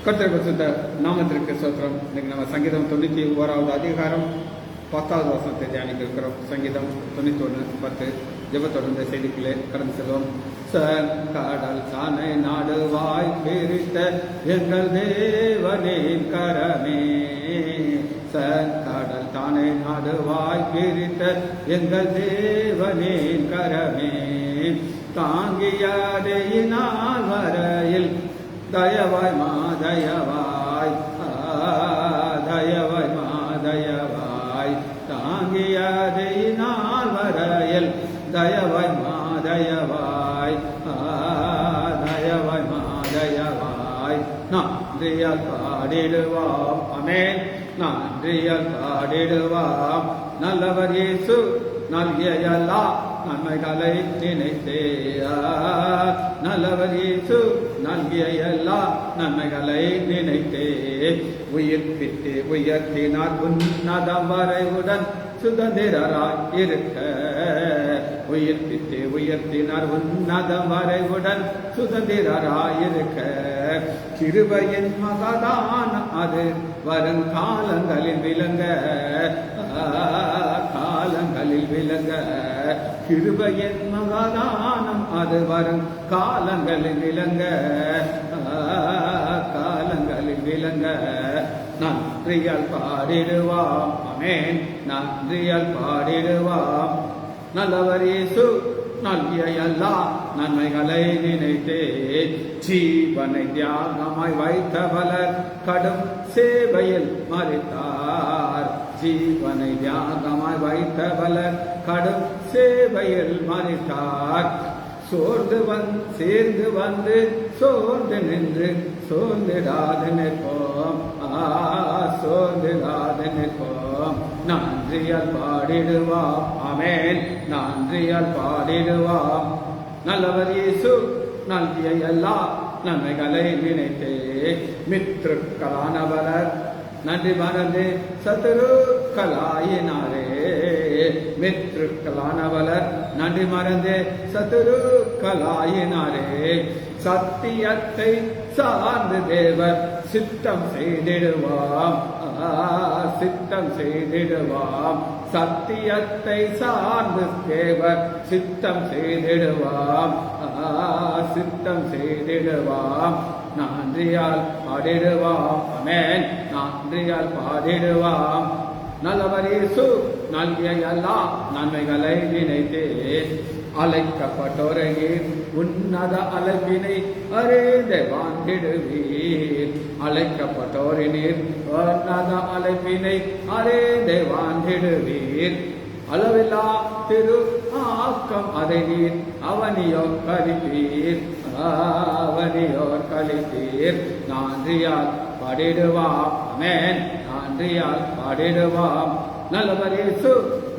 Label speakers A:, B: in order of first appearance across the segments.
A: கர்த்தருக்கு பரிசுத்த நாமத்திற்கு ஸ்தோத்திரம். இன்னைக்கு நம்ம சங்கீதம் 91வது அதிகாரம் 10வது வசனத்தை தியானிக்க இருக்கிறோம். சங்கீதம் 91:10 ஜெபத்தோடு இந்த செய்திக்குள்ளே கடந்து செல்வோம். கடல் தானே நாடுவாய் பிரித்த எங்கள் தேவனின் கரமே, கடல் தானே நாடுவாய் பிரித்த எங்கள் தேவனின் கரமே, தாங்கியதையினால் வரையில் தயவாய் மாதயவாய், தயவாய் மாதயவாய், தாங்கியதையினால் வரையில் தயவாய் மாதயவாய், தயவாய் மாதயவாய். நன்றியால் பாடிடுவாம், அமேன், நன்றியால் பாடிடுவாம். நல்லவர் இயேசு நல்கிய எல்லா நன்மைகளை நினைத்தே, நல்லவர் இயேசு நல்கிய எல்லா நன்மைகளை நினைத்தே, உயிர்ப்பித்து உயர்த்தினார் உன்னதம் வரைவுடன் சுதந்திரராய் இருக்க, உயிர்ப்பித்து உயர்த்தினார் உன்னதம் வரைவுடன் சுதந்திரராய் இருக்க, கிருபையின் மகதான அது வருங்காலங்களில் விளங்க, காலங்களில் விளங்க, கிருபையின் மகதானம் அது வரும் காலங்களில் விளங்க, காலங்களில் விளங்க. நன்றியால் பாடிடுவாம், அமேன், நன்றியால் பாடிடுவாம். நல்லவர் இயேசு நல்கிய எல்லா நன்மைகளை நினைத்தே, ஜீவனை தியாகமாய் வைத்தவளர் கடும் சேவையில் மறித்தார், ஜீவனை தியாகமாய் வைத்தவளர் கடும் சேவையில் மறித்தார். சேர்ந்து வந்து சோர்ந்து நின்று சோர்ந்திடாது நிற்போம், சோர்ந்திடாது நிற்போம். நன்றியால் பாடிடுவாம், ஆமென், நன்றியால் பாடிடுவாம். நல்லவர் இயேசு நல்கிய எல்லா நன்மைகளை நினைத்தே, மித்ருக்களானவர் நன்றி மறந்து சத்துருக்களாயினாரே, மித்ருக்களானவர் நன்றி மறந்து சத்துருக்களாயினாரே, சத்தியத்தை சார்ந்து தேவர் சித்தம் செய்திடுவாம், சித்தம் செய்திடுவாம். சத்தியத்தை சார்ந்து தேவர் சித்தம் செய்திடுவாம், சித்தம் செய்திடுவாம். நன்றியால் பாடிடுவாம், அமேன், நன்றியால் பாடிடுவாம். நல்லவர் இயேசு நல்கிய எல்லா நன்மைகளை நினைத்தே, அழைக்கப்பட்டோரை உன்னத அழைப்பினை அறிந்து வாழ்ந்திடுவீர், அழைக்கப்பட்டோரினீர் உன்னத அழைப்பினை அறிந்து வாழ்ந்திடுவீர். அளவில்லா திரு ஆக்கம் அதை நீர் அவனியோர் கழிப்பீர், அவனியோர் கழிப்பீர். நன்றியால் பாடிடுவாம், அமேன், நன்றியால் பாடிடுவாம். நல்லவர் இயேசு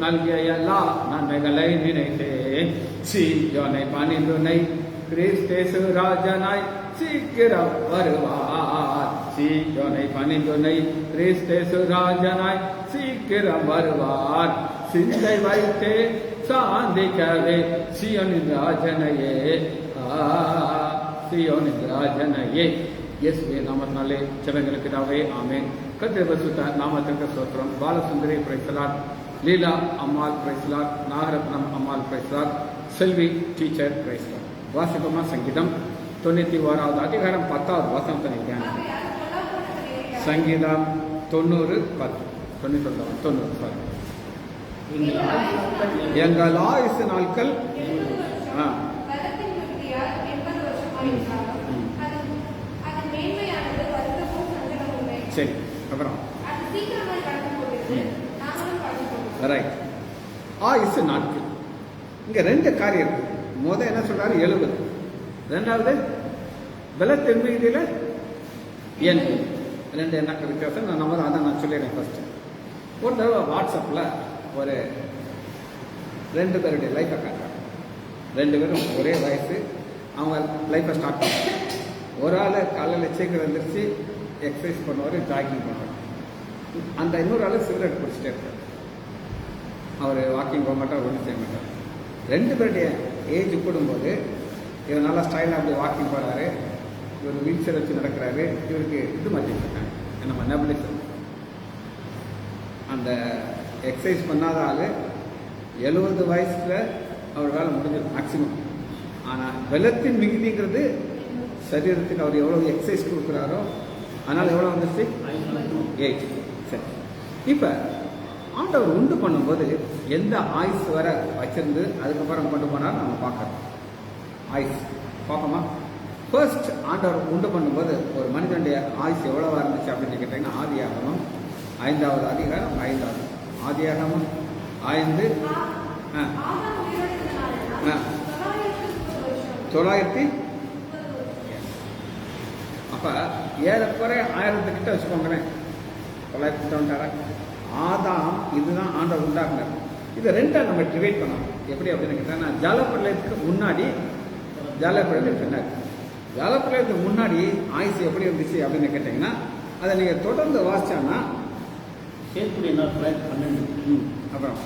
A: நல்கிய எல்லா நன்மைகளை நினைத்தே, சீயோனை பணிந்துனை கிறிஸ்தேசு ராஜனாய் சீக்கிரம் வருவார், சீயோனை பணிந்துனை கிறிஸ்தேசு ராஜனாய் சீக்கிரம் வருவார். சிந்தை வைத்தே சாந்திக்கவே சியோனின் ராஜனையே, சியோனின் ராஜனையே. இயேசுவே நாமத்தினாலே ஜெபங்களுக்கு பிதாவே, ஆமென். கர்த்தருடைய பரிசுத்த நாமத்திற்கு ஸ்தோத்திரம். பாலசுந்தரி பிரைஸ்லாட், லீலா அம்மாள் பிரைஸ்லாட், நாகரத்னம் அம்மாள் பிரைஸ்லாட், செல்வி டீச்சர் பிரைஸ்லாட். வாசிப்பமா சங்கீதம் 91வது அதிகாரம் 10வது வசனத்தை தியானம். சங்கீதம் 90:10 எங்கள் ஆயுசு நாட்கள் சரி. அப்புறம் ரைட், ஆயுசு நாட்கள். இங்க 2 காரியம் இருக்கு. முதல் என்ன சொல்றாரு? 70. ரெண்டாவது பலத்தின் மீதில 80. 2 என்ன வித்தியாசம்? நான் சொல்லிடுறேன். ஃபர்ஸ்ட் ஒரு தடவை வாட்ஸ்அப்பில் ஒரு 2 பேருடைய லைஃப்பை காட்டுறாங்க. 2 பேரும் ஒரே வயசு, அவங்க லைஃப்பை ஸ்டார்ட் பண்ணுறாங்க. ஒரு ஆள் காலையில் சீக்கிரம் எழுந்திரிச்சு எக்ஸசைஸ் பண்ணுவார், ஜாகிங் பண்ணுவார். அந்த இன்னொரு ஆள் சிகரெட் குடிச்சிட்டே இருப்பார். அவர் வாக்கிங் போக மாட்டார், ஒன்றும் செய்ய மாட்டார். 2 பேருடைய ஏஜ் கூடும்போது இவர் நல்லா ஸ்டைலாக அப்படி வாக்கிங் போகிறாரு, இவர் வீல் சேர் வச்சு நடக்கிறாரு, இவருக்கு இது மாற்றிட்டு இருக்காங்க, நம்ம நெபுலைசர். அந்த எக்ஸசைஸ் பண்ணாத ஆள் 70 வயசுல அவர் வேலை முடிஞ்சது மேக்சிமம். ஆனால் பலத்தின் மிகுதிங்கிறது சரீரத்துக்கு அவர் எவ்வளோ எக்ஸசைஸ் கொடுக்குறாரோ அதனால் எவ்வளோ வந்துச்சு 8. சரி, இப்போ ஆண்டவர் உண்டு பண்ணும்போது எந்த ஆயுஸ் வர வச்சிருந்து அதுக்கப்புறம் கொண்டு போனார் நம்ம பார்க்கறோம். ஆயுஸ் பார்ப்போமா? ஃபர்ஸ்ட் ஆண்டவர் உண்டு பண்ணும்போது ஒரு மனிதனுடைய ஆயுஸ் எவ்வளவா இருந்துச்சு அப்படின்னு கேட்டீங்கன்னா, ஆதியாகமம் 5வது அதிகாரம் 5வது ஆதியாகமம் 5 900. அப்ப ஏறக்குறை 1000 கிட்ட வச்சுக்கோங்களேன். 900 ஆதாம் இதுதான் ஆண்டவர் உண்டாக்குனார். இதை ரெண்டா நம்ம டிவைட் பண்ணலாம். எப்படி அப்படின்னு கேட்டா, ஜலப்பிரளயத்துக்கு முன்னாடி ஜலப்பிரளயத்துக்கு பின்னாடி. ஜலப்பிரளயத்துக்கு முன்னாடி ஆயுசு எப்படி இருந்துச்சு அப்படின்னு கேட்டீங்கன்னா, அதை நீங்க தொடர்ந்து வாசிச்சாங்கன்னா
B: சேர்க்கூடிய நாள் 12.
A: அப்புறம்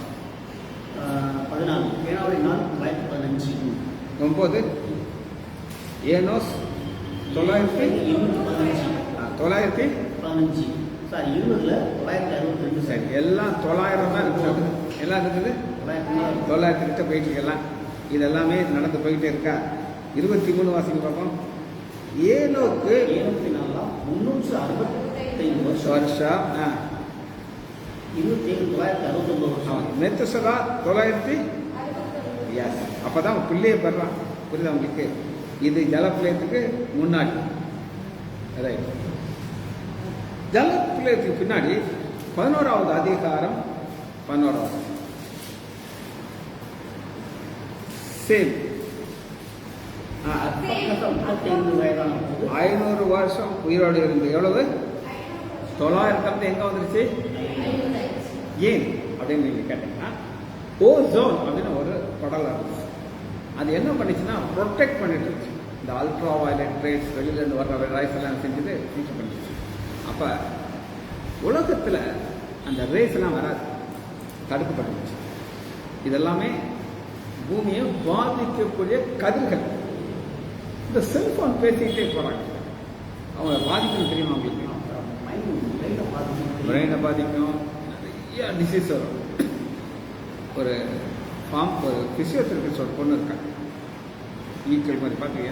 B: 14 ஏழாவது நாள் 15.
A: 9 ஏனோஸ் 915
B: சாரி 20ல 962.
A: சரி, எல்லாம் 900 தான் இருக்குது. எல்லாம் இருக்குது 900 கிட்ட போயிட்டு இருக்கலாம். இதெல்லாமே நடந்து போயிட்டே இருக்கா. 23 வாசிங்க பார்ப்போம். ஏனோக்கு
B: 365
A: வருஷம்.
B: 969 வருஷம்.
A: மெத்துசலா 900. எஸ், அப்பதான் பிள்ளையை பெறான். புரியுதா உங்களுக்கு? இது ஜலப்பிரளயத்துக்கு முன்னாடி. ரைட். ஜலப்பிரளயத்துக்கு பின்னாடி 11வது அதிகாரம் 11வது சேம் 500 வருஷம் உயிரோடு இருந்து எவ்வளவு 900 எங்க வந்துருச்சு? ஏன் அப்படின்னு நீங்க கேட்டீங்கன்னா, ஓசோன் அப்படின்னு ஒரு படலம் இருந்துச்சு. அது என்ன பண்ணிச்சுன்னா ப்ரொடெக்ட் பண்ணிட்டு இருந்துச்சு. இந்த அல்ட்ரா வயலட் ரேஸ் வெளியிலேருந்து வர்ற ரேஸ் எல்லாம் செஞ்சது ஃபீச்சர் பண்ணிச்சு. அப்போ உலகத்தில் அந்த ரேஸ் எல்லாம் வராது, தடுக்கப்பட்டுருச்சு. இதெல்லாமே பூமியை பாதிக்கக்கூடிய கதிர்கள். இந்த செல்போன் பேசிக்கிட்டே போகிறாங்க, அவங்க பாதிக்கணும் தெரியுமா அவங்களுக்கு? பிரெயினை பாதிக்கும், நிறைய டிசீஸ் வரும். ஒரு பிசியோதெரபிஸ்ட் ஒரு பொண்ணு இருக்காங்க, ஈக்கள் மாதிரி பார்த்துக்க,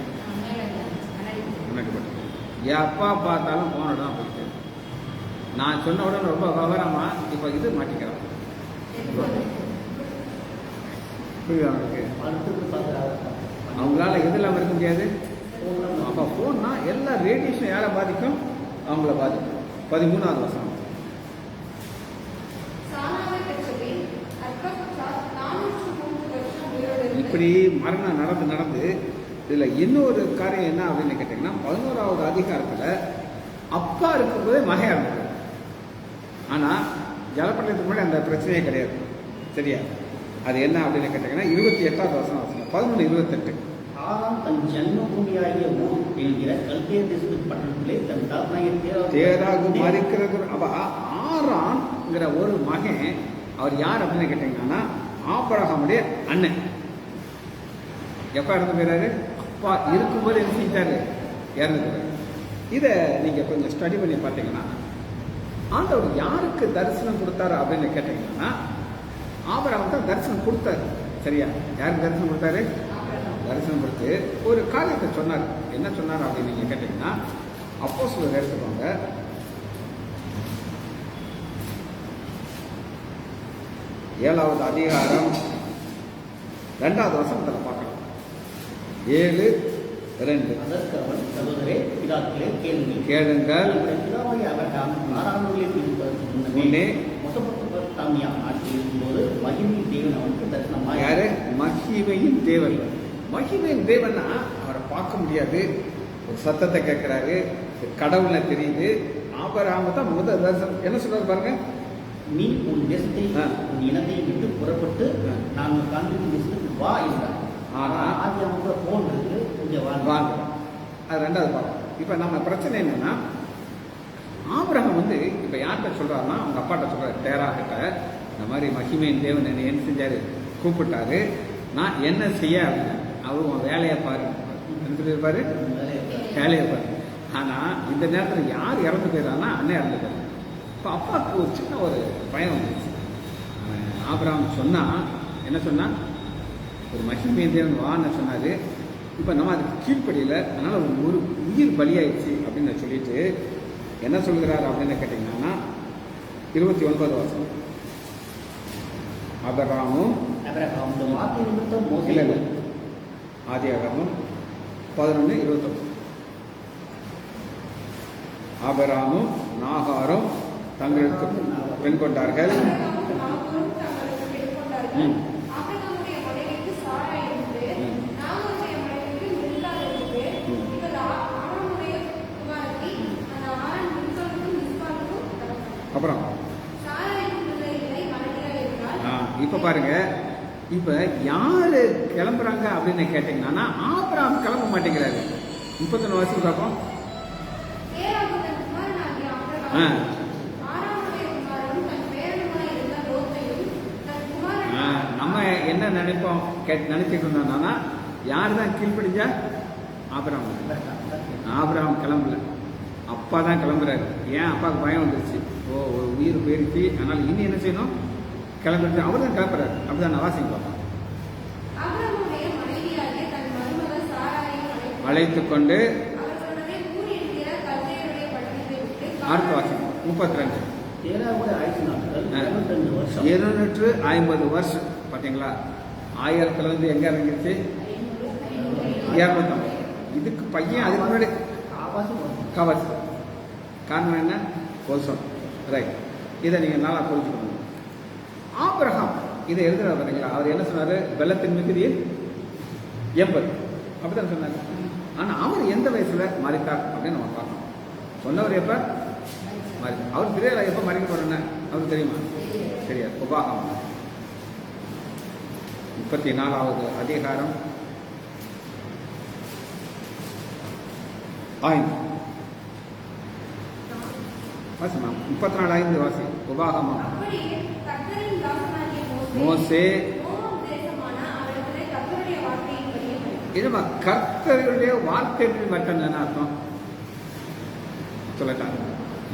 A: எப்பா பார்த்தாலும் போன தான் போயிட்டு. நான் சொன்ன உடனே ரொம்ப விவரமா இப்போ இது மாட்டிக்கிறான். புரியுது அவங்களுக்கு? அவங்களால எது இல்லாமல் இருக்க முடியாது. அப்போ ஃபோன்னா எல்லா ரேடியேஷன் யாரை பாதிக்கும்? அவங்கள பாதிக்கும். 13வது வருஷம் இப்படி மரணம் நடந்து இதுல இன்னொரு காரியம் என்ன அப்படின்னு கேட்டீங்கன்னா, 11வது அதிகாரத்துல அப்பா இருக்கும்போதே மகன் இருந்தது. ஆனா ஜலப்பிரளயத்துக்கு முன்னாடி அந்த பிரச்சனையே கிடையாது. சரியா? அது என்ன அப்படின்னு கேட்டீங்கன்னா 28வது வருஷம் 11:28.
B: ஆதாம் தன் ஜன்மபூமியாகிய ஊர் என்கிற கல்தேய தேசத்து பட்டணத்திலே தன் தாத்தனாகிய
A: தேராகு மறிக்கிறது. அப்ப ஆரான்ங்கிற ஒரு மகன், அவர் யார் அப்படின்னு கேட்டீங்கன்னா ஆபிரகாமுடைய அண்ணன். எப்ப இறந்து போயிறாரு? அப்பா இருக்கும்போது என்ன செஞ்சாரு? இறந்து போயிறாரு. இதை நீங்க கொஞ்சம் ஸ்டடி பண்ணி பார்த்தீங்கன்னா, ஆண்டவர் யாருக்கு தரிசனம் கொடுத்தாரு அப்படின்னு கேட்டீங்கன்னா, ஆபிரகாம் தான் தரிசனம் கொடுத்தாரு. சரியா? யாருக்கு தரிசனம் கொடுத்தாரு? தரிசனம் கொடுத்து ஒரு காரியத்தை சொன்னார். என்ன சொன்னார் அப்படின்னு நீங்க கேட்டீங்கன்னா, அப்போஸ்தலர் எடுத்துக்கோங்க, 7வது அதிகாரம் 2வது வசனத்துல பார்க்கலாம். 7:2.
B: அதற்கு அவன், சகோதரே பிதாக்களே
A: கேளுங்கள்,
B: பிதாவாகிய ஆபிரகாம் 600
A: முன்னே
B: மெசொப்பொத்தாமியா நாட்டில் இருக்கும்போது மகிமையின் தேவன் அவனுக்கு தரிசனமாக.
A: யாரு? மகிமையின் தேவன். மகிமையின் தேவன்னா அவரை பார்க்க முடியாது, ஒரு சத்தத்தை கேட்கிறாரு, கடவுளை தெரியுது. ஆபிரகாம் தான் முதல் தரிசனம். என்ன சொல்றாரு பாருங்க,
B: நீ உன் தேசத்தை உன் இனத்தை விட்டு புறப்பட்டு நான் காண்பிக்கும் தேசத்துக்கு வா என்றார்.
A: ஆனா
B: ஆதியாகமத்துல போன் இருக்கு, இங்க
A: வாங்க. அது 2வது பார்க்கலாம். இப்ப நம்ம பிரச்சனை என்னன்னா, ஆபிரகாம் இப்ப யார்கிட்ட சொல்றாருன்னா, அவங்க அப்பாட்ட சொல்றாரு, தேரா கிட்ட, இந்த மாதிரி மகிமையின் தேவன் என்ன என்ன செஞ்சாரு, கூப்பிட்டாரு, நான் என்ன செய்ய. அவரு உன் வேலையை பாரு. என்ன சொல்லியிருப்பாரு? வேலையை பாரு. ஆனால் இந்த நேரத்தில் யார் இறந்து போயிடறான்னா அண்ணன் இறந்து போயிடறான். இப்போ அப்பாவுக்கு ஒரு சின்ன ஒரு பயம் வந்துச்சு. ஆபிரகாம் சொன்னால் என்ன சொன்னால் ஒரு மகிமேந்திரன் வான்னு சொன்னார். இப்போ நம்ம அதுக்கு கீழ்ப்படியில், அதனால் ஒரு உயிர் பலியாயிடுச்சு அப்படின்னு சொல்லிட்டு என்ன சொல்கிறார் அப்படின்னு கேட்டிங்கன்னா 29 வருஷம் ஆபிரகாமும் இல்லை ஆதியாகமம் 11:29 ஆபிரகாமும் நாகாரும் தங்களுக்கு பெண் கொண்டார்கள். அப்புறம் இப்போ பாருங்க, இப்போ யாரு கிளம்புறாங்க அப்படின்னு கேட்டீங்கன்னா ஆபிரகாம் கிளம்ப மாட்டேங்கிறாரு. 31 வருஷம் பார்ப்போம். நம்ம என்ன நினைப்போம் நினைச்சிட்டு இருந்தோம்னா யார் தான் கீழ்படிஞ்சா? ஆபிரகாம் கிளம்பல, அப்பா தான் கிளம்புறாரு. ஏன்? அப்பாவுக்கு பயம் வந்துருச்சு. ஒரு உயிர் போயிருச்சு, அதனால இனி என்ன செய்யணும்? கிளம்பிட்டு அவர் தான் கிளம்புறாரு. அப்படிதான் நான் வாசிப்போம். அழைத்து கொண்டு அடுத்த வாசிப்போம் 32 250 வருஷம் பார்த்தீங்களா? 1000 எங்க இறங்கிருச்சு? 250. இதுக்கு பையன் அதுக்கு முன்னாடி கவர்ஸ். காரணம் என்ன? கோசம். ரைட். இதை நீங்கள் நல்லா புரிஞ்சுக்கணும். ஆபிரகாம் இதை எழுதுறாரு பார்த்தீங்களா? அவர் என்ன சொன்னார்? வெள்ளத்தின் மிகுதி 80 அப்படிதான் சொன்னார். ஆனால் அவர் எந்த வயசுல மறித்தார் அப்படின்னு நம்ம பார்க்கணும். சொன்னவர் எப்ப மறித்தார்? அவர் தெரியல. எப்போ மறிக்க போறேன்னு அவருக்கு தெரியுமா? தெரியாது. உபாகம் 34வது அதிகாரம் 5 வாசிமா. 34 வாசி. உபாகமம். மோசே இதுமா கர்த்தருடைய வார்த்தை மட்டும் என்ன அர்த்தம் சொல்லட்டாங்க.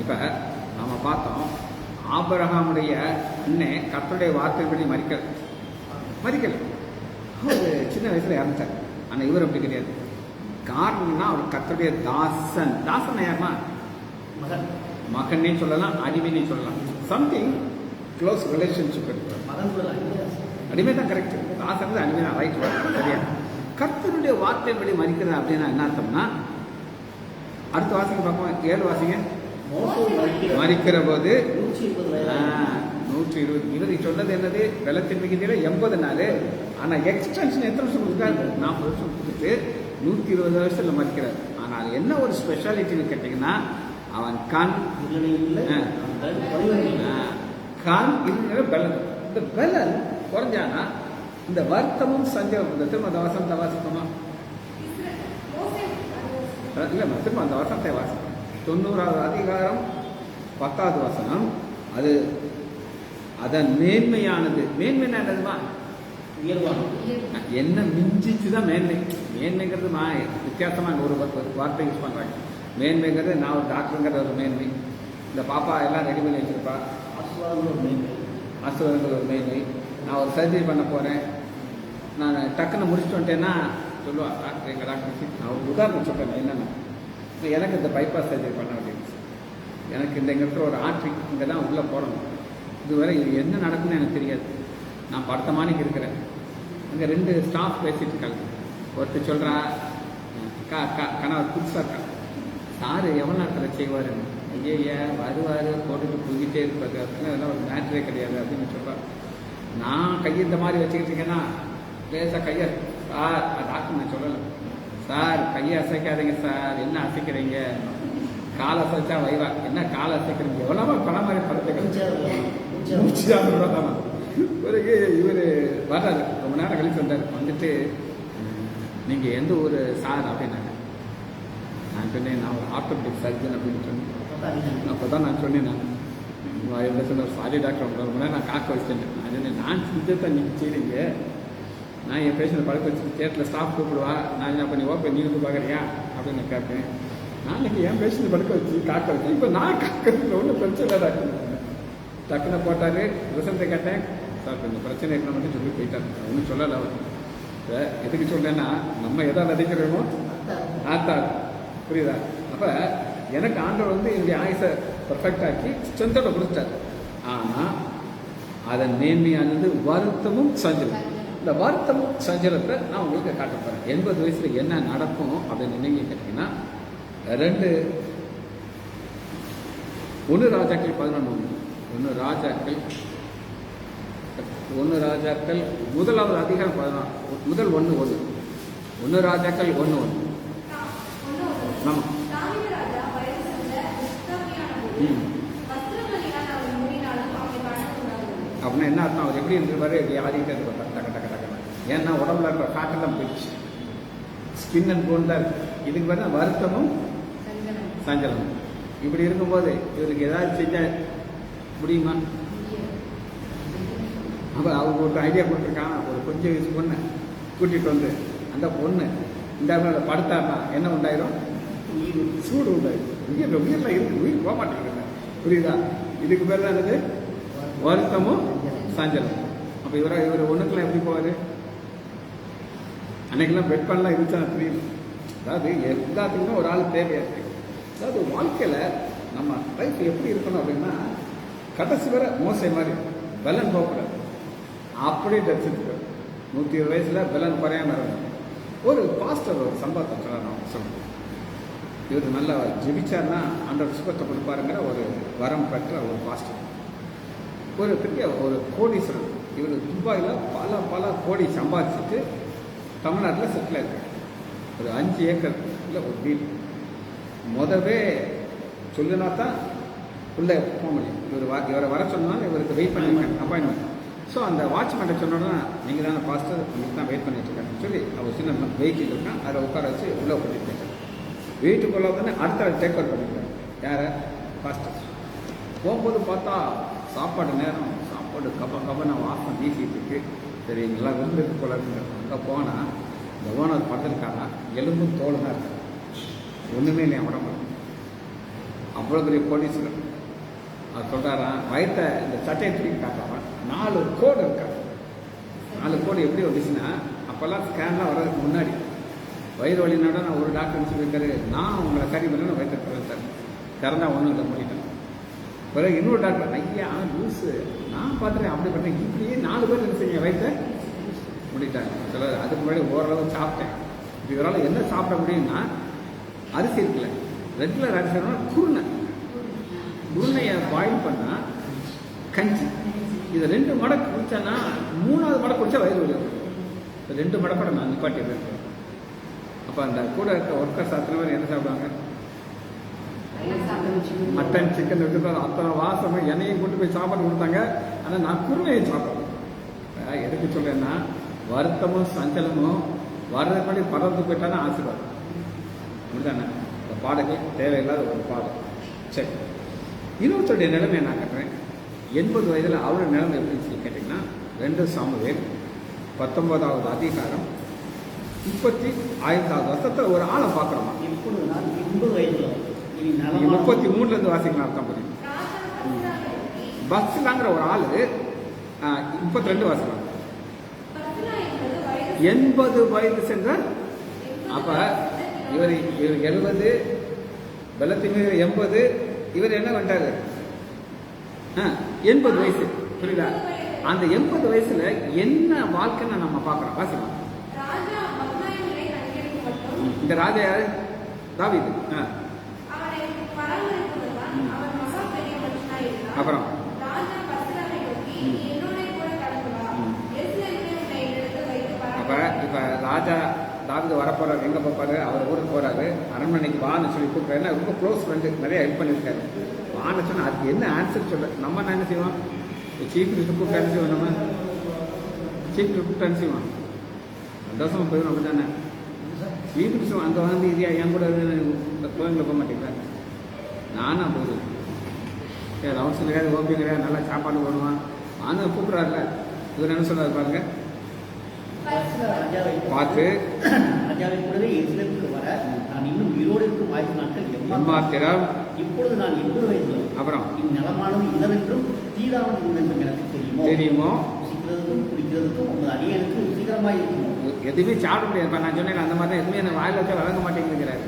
A: இப்ப நாம பார்த்தோம், ஆபிரகாமுடைய அண்ணன் கர்த்தருடைய வார்த்தைப்படி மறிக்கல. அவர் சின்ன வயசுல இறந்தார். ஆனா இவர் அப்படி கிடையாது. காரணம்னா அவர் கர்த்தருடைய தாசன். தாசன் யாருமா? மகனே சொல்லலாம், அடிமைனே சொல்லலாம். சம்திங் க்ளோஸ் ரிலேஷன்ஷிப் இருக்கு. அடிமை தான் கரெக்ட். தாசன் அடிமை தான் ரைட். சரியா? கர்த்தருடைய வார்த்தைப்படி மறிக்கிறது அப்படின்னா என்ன அர்த்தம்னா, அடுத்த வாசிங்க பார்ப்போம். 7 வாசிங்க. மறிக்கிற போது 120. இவர் சொன்னது என்னது? வெள்ளத்தின் மிகுதியில 80 நாள். ஆனா எக்ஸ்டென்ஷன் எத்தனை வருஷம் கொடுத்தாரு? 40 வருஷம் கொடுத்துட்டு 120 வருஷத்துல மறிக்கிறார். ஆனால் என்ன ஒரு ஸ்பெஷாலிட்டின்னு கேட்டீங்கன்னா, அவன் கண் இருக்கிற பலன். இந்த பலன் குறைஞ்சானா இந்த வருத்தமும் சஞ்சலம். இந்த திரும்ப அந்த வசனத்தை வாசிப்போமா? இல்லை, திரும்ப அந்த வசனத்தை வாசிப்போம். 90வது அதிகாரம் 10வது வசனம். அது அதன் மேன்மையானது. மேன்மையானதுமா என்ன மிஞ்சிச்சுதான் மேன்மை. மேன்மைங்கிறது வித்தியாசமா ஒரு வார்த்தை யூஸ் பண்றாங்க. மேன்மைங்கிறது நான் ஒரு டாக்டருங்கிற ஒரு மேன்மை. இந்த பாப்பா எல்லாம் ரெடி பண்ணி வச்சிருப்பா. ஆசீர்வாதங்கள் ஒரு மேன்மை. நான் ஒரு சர்ஜரி பண்ண போறேன், நான் டக்குன்னு முடிச்சுட்டு வந்துட்டேன்னா சொல்லுவா டாக்டர், எங்கள் டாக்டர். நான் ஒரு உதாரணம் சொல்றேன். என்னன்னா, எனக்கு இந்த பைபாஸ் சர்ஜரி பண்ண வேண்டியது. எனக்கு இந்த இடத்துல ஒரு ஆர்ட்ரி இங்கே தான் உள்ளே போடணும். இதுவரை இது என்ன நடக்குன்னு எனக்கு தெரியாது. நான் படுத்த மாணிக்கு இருக்கிறேன். அங்கே 2 ஸ்டாஃப் பேசிட்டு இருக்காங்க. ஒருத்தர் சொல்கிறா, கணவர் புதுசாக இருக்கா, சார் எவ்வளோ நேரத்தில் செய்வாருன்னு. ஐயா வருவார், போட்டுட்டு புரிஞ்சிட்டே இருப்பாரு, அதெல்லாம் ஒரு மேட்ரே கிடையாது அப்படின்னு சொல்கிறார். நான் கையை இந்த மாதிரி வச்சுக்கிட்டு இருக்கேன்னா லேசாக கையை சார் டாக்டர் நான் சொல்லலை, சார் கையை அசைக்காதீங்க சார், என்ன அசைக்கிறீங்க, காலை அசைச்சா வைவா, என்ன காலை அசைக்கிறீங்க, எவ்வளோவா பணம் மாதிரி படுத்துக்கிறேன். பிறகு இவர் வர்றாரு, ரொம்ப நேரம் கழிச்சு வந்தார். வந்துட்டு நீங்கள் எந்த ஊர் சார் அப்படின்னாங்க. நான் சொன்னேன், நான் ஒரு ஆர்த்தோபெடிக் சர்ஜன் அப்படின்னு சொன்னேன். அப்போ தான் நான் சொன்னேன், நான் என்ன சொன்ன சாரி டாக்டர் ரொம்ப நேரம் நான் காக்க வச்சுட்டேன். நான் சொன்னேன், நான் செஞ்சதான் நீங்கள் செய்றீங்க, நான் என் பேஷண்ட் பழக்க வச்சு தேட்டரில் ஸ்டாஃப் கூப்பிடுவா, நான் என்ன பண்ணி ஓப்பன் நீ வந்து பார்க்குறியா அப்படின்னு நான் கேட்பேன். நாளைக்கு என் பேஷண்ட் படுக்க வச்சு காக்க வச்சு இப்போ நான் காக்கிறதுல ஒன்றும் பிரச்சனை இல்லை டாக்டர். டக்குன்னு போட்டாரு, ரிசல்ட்டை கேட்டேன். சார் கொஞ்சம் பிரச்சனை இருக்கணும் மட்டும் சொல்லி போயிட்டாங்க. ஒன்றும் சொல்லலை அவர். எதுக்கு சொல்றேன்னா, நம்ம எதை விதைக்கிறோமோ ஆத்தார், புரியுதா? அப்போ எனக்கு ஆண்டவர் வந்து என்னுடைய ஆயுசை பர்ஃபெக்ட் ஆக்கி ஸ்ட்ரென்த்தோட கொடுத்தார். ஆனால் அதன் மேன்மையானது வருத்தமும் சஞ்சலம். இந்த வருத்தமும் சஞ்சலத்தை நான் உங்களுக்கு காட்ட போகிறேன். 80 வயசில் என்ன நடக்கும் அப்படின்னு நீங்கள் கேட்டீங்கன்னா, 1 ராஜாக்கள் 11, 1 ராஜாக்கள் முதலாவது அதிகாரம் 16, முதல் 1:1. 1 ராஜாக்கள் 1:1. ஆமாம். அப்படின்னா என்ன அர்த்தம்? அவர் எப்படி இருந்திருப்பாரு? ஆதிக்கிட்டே இருப்பார் டக்கு டக்கு டக்கு. ஏன்னா உடம்புல இருக்கிற காட்டெல்லாம் போயிடுச்சு, ஸ்கின் அண்ட் போன் தான் இருக்கு. இதுக்கு பார்த்தா வருத்தமும் சஞ்சலமும். இப்படி இருக்கும்போது இவருக்கு ஏதாவது செஞ்ச முடியுமா? அப்போ அவங்க ஒரு ஐடியா கொடுத்துருக்கான். ஒரு கொஞ்சம் வயசு பொண்ணு கூட்டிகிட்டு வந்து அந்த பொண்ணு இந்த மாதிரி படுத்தாருன்னா என்ன உண்டாயிரும்? சூடு உண்டாயிரும். உயிரில் இருக்கு, உயிர் போக மாட்டேங்குது. புரியுதா? இதுக்கு பேர் தான் என்னது? வருத்தமும் சஞ்சலம். அப்போ இவர் ஒன்றுக்கெல்லாம் எப்படி போவார்? அன்னைக்கெல்லாம் பெட் பண்ணலாம் இருந்துச்சா தெரியும். அதாவது எல்லாத்துக்குமே ஒரு ஆள் தேவையாக இருக்கு. அதாவது வாழ்க்கையில் நம்ம லைஃப் எப்படி இருக்கணும் அப்படின்னா, கடைசி வர மோசை மாதிரி பலன் போகக்கூடாது. அப்படியே தரிசிட்டு 120 வயசில் பலன் குறையாம இருக்கணும். ஒரு பாஸ்டர் ஒரு சம்பவத்தை சொல்லுவேன். இவர் நல்லா ஜெபிச்சார்னா அந்த சுகத்தை கொடுப்பாருங்கிற ஒரு வரம் பெற்ற ஒரு பாஸ்டர். ஒரு பெரிய ஒரு கோடீஸ்வரன். இவர் துபாயில் பல கோடி சம்பாதிச்சுட்டு தமிழ்நாட்டில் செட்டில் ஆயிருக்காரு. ஒரு 5 ஏக்கர்ல ஒரு வீடு. முதவே சொல்லுனா தான் உள்ளே போக முடியும். இவரை வர சொன்னாலும் இவருக்கு வெயிட் பண்ணிருக்காங்க அப்பாயின்மெண்ட். ஸோ அந்த வாட்ச்மேனை சொன்னோன்னா, நீங்கள் தானே பாஸ்டர், உங்களுக்கு தான் வெயிட் பண்ணிட்டு இருக்காங்கன்னு சொல்லி அவர் சின்ன வெயிட்டில் இருக்கான். அதை உட்கார வச்சு உள்ளே கூட்டிட்டு போயிட்டார். வீட்டுக்குள்ளே வந்து அடுத்த டேக் அவுட் பண்ணிட்டார். யாரை? பாஸ்டர். போகும்போது பார்த்தா சாப்பாடு நேரம், சாப்பாடு கபன வாசம் வீசிட்டு இருக்கு. சரி, இங்கெல்லாம் விருந்துக்கு போல இருக்கு. அங்கே போனால் இந்த ஓனர் பார்த்துருக்காரா, எலும்பும் தோல் தான் இருக்கு, ஒன்றுமே இல்லையா உடம்பு. அவ்வளோ பெரிய கோடீஸ்வரர். அது சொல்கிறாரான், வயத்தை இந்த சட்டையை தூக்கி காட்டுறான். 4 கோடு இருக்காரு. 4 கோடு எப்படி வந்துச்சுன்னா, அப்போல்லாம் ஸ்கேன்லாம் வர்றதுக்கு முன்னாடி வயிறு வலினாட நான் ஒரு டாக்டர் சொல்லியிருக்காரு, நான் உங்களை சரி பண்ண வயிற்று திறந்தார். திறந்தா ஒன்றும் இல்லை, மூடிட்டேன். பிறகு இன்னொரு டாக்டர், ஐயா லூஸு, நான் பார்த்துட்டேன், அப்படி பண்ணேன், இப்படியே 4 பேர் என்ன செய்ய வயிற்றை முடிட்டாங்க. சில அதுக்கு முன்னாடி ஓரளவு சாப்பிட்டேன். இதனால் என்ன சாப்பிட முடியும்னா, அரிசி இருக்குல்ல, ரெகுலர் அரிசி குருணையை பாயில் பண்ணால் கஞ்சி, இதை 2 மடக்கு குடித்தானா 3வது மடக்கு குடித்தா வயிறு வலி வரும். 2 மடக்கோட நான் நிப்பாட்டிடுறேன். அப்போ அந்த கூட இருக்க ஒர்க்கர்ஸ் அத்தனை பேர் என்ன சாப்பிடுவாங்க? மட்டன், சிக்கன் எடுத்து அத்தனை வாசமாக எண்ணெயும் கொண்டு போய் சாப்பாடு கொடுத்தாங்க. ஆனால் நான் குருணையை சாப்பிடுவேன். எதுக்கு சொல்கிறேன்னா, வருத்தமும் சஞ்சலமும் வர்றதுக்கு முன்னாடி பறந்து போயிட்டாலும் ஆசீர்வாதம். அப்படிதானே? இந்த பாடங்கள் தேவையில்லாத ஒரு பாடம். சரி, இன்னொருத்தருடைய நிலைமை நான் கட்டுறேன். 80 வயதில் அவரோட நிலைமை எப்படின்னு சொல்லி கேட்டிங்கன்னா, 2 சாமுவேல் 19வது அதிகாரம் 35வது வருஷத்தில் ஒரு ஆளை பார்க்குறோமா.
B: இப்பொழுது நான் 80 வயதில்
A: 33லேருந்து வாசிக்கலாம், அர்த்தம் புரியும். பஸ்லாங்கிற ஒரு ஆள் 32 வாசிக்கலாம். 80 வயது சென்றார். அப்போ இவர் 70, பலத்தின் 80, இவர் என்ன பண்ணிட்டாரு? 80 வயசு. புரியுதா? அந்த 80 வயசுல என்ன வாழ்க்கைன்னு நம்ம பார்க்குறோம். வாசிக்கலாம். இந்த ராஜா யாரு? தாவீது. அப்புறம் இப்போ ராஜா தாவீது வரப்போறாரு. எங்கே போப்பாரு? அவர் ஊருக்கு போறாரு. அரண்மனைக்கு வான்னு சொல்லி கூப்பிட்றாரு. ரொம்ப க்ளோஸ் ஃப்ரெண்டு, நிறைய ஹெல்ப் பண்ணியிருக்காரு. வான்னு சொன்னால் அதுக்கு என்ன ஆன்சர் சொல்ல நம்ம என்ன செய்வோம்? சீஃப் மினிஸ்டர் கூப்பிட்டு அனுப்பிச்சுவோம். நம்ம சீஃப் மினிஸ்டர் கூப்பிட்டு அனுப்பிச்சுவோம். சந்தோஷமாக போயிடும். அப்படி தானே? சீஃப் மினிஸ்டர் அங்கே வந்து இது என் கூட கோயிலில் போக மாட்டேங்கிறேன். நானும் போயிடுவேன். ரவுண்ட்ஸ் கிடையாது, ஓபி கிடையாது, நல்லா சாப்பாடு போடுவான். ஆனால் கூப்பிட்றாருல, இவர் என்ன சொல்றாரு பாருங்க. பார்த்து
B: ராஜாவை கூடவே எருசலேமுக்கு வர நான் இன்னும் உயிரோடு இருக்கும் ஆயுத நாட்கள்
A: எம்மாத்திரம்.
B: இப்பொழுது நான் 80 வயதில்
A: அப்புறம்
B: இந்நிலமானது இன்னவென்றும் தீராவது என்றும் எனக்கு
A: தெரியுமோ?
B: புசிக்கிறதுக்கும் குடிக்கிறதுக்கும் உங்கள் அடியனுக்கு ருசிகரமாக இருக்குமோ?
A: எதுவுமே சாப்பிட முடியாது. இப்போ நான் சொன்னேன் அந்த மாதிரி தான் எதுவுமே எனக்கு வாயில வச்சா வழங்க மாட்டேங்கிறாரு,